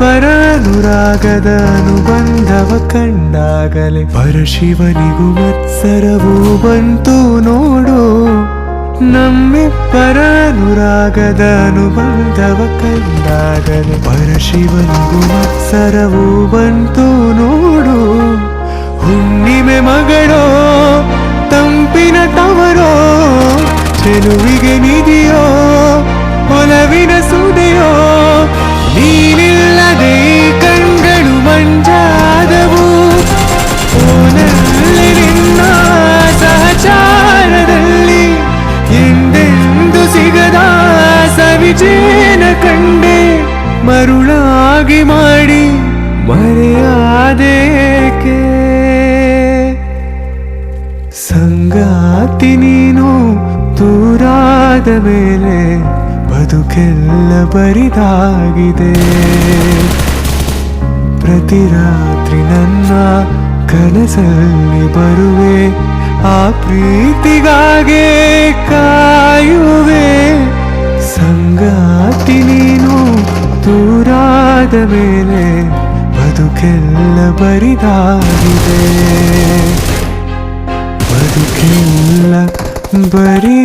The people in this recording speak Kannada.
ಪರಾನುರಾಗದ ಅನುಬಂಧವ ಕಂಡಾಗಲೇ ಪರಶಿವನಿಗೂ ಮತ್ಸರವೂ ಬಂತು ನೋಡು. ನಮ್ಮಿಬ್ಬರ ಅನುರಾಗದ ಅನುಬಂಧವ ಕಂಡಾಗಲೇ ಪರಶಿವನಿಗೂ ಮತ್ಸರವೂ ಬಂತು ನೋಡು. ಹುಣ್ಣಿಮೆ ಮಗಳೋ ತಂಪಿನ ತವರೋ, ಚೆಲುವಿಗೆ ನಿಧಿಯೋ ಒಲವಿನ ಸುದೆಯೋ, ನೀನಿಲ್ಲದೆ ಕಣ್ಗಳು ಮಂಜಾದವು. ಓನಲ್ಲಿ ನಿನ್ನ ಸಹಚಾರದಲ್ಲಿ ಎಂದೆಂದು ಸಿಗದ ಸವಿಜೇನ ಕಂಡೆ. ಮರುಳಾಗಿ ಮಾಡಿ ಮರೆಯಾದೇಕೆ ಸಂಗಾತಿ ನೀನು ದೂರಾದ ಮೇಲೆ ಬದುಕೆಲ್ಲ ಬರಿದಾಗಿದೆ. ಪ್ರತಿ ರಾತ್ರಿ ನನ್ನ ಕನಸಲ್ಲಿ ಬರುವೆ, ಆ ಪ್ರೀತಿಗಾಗೆ ಕಾಯುವೆ. ಸಂಗಾತಿ ನೀನು ದೂರಾದ ಮೇಲೆ ಬದುಕೆಲ್ಲ ಬರಿದಾಗಿದೆ. ಬದುಕೆಲ್ಲ ಬರಿದಾಗಿದೆ.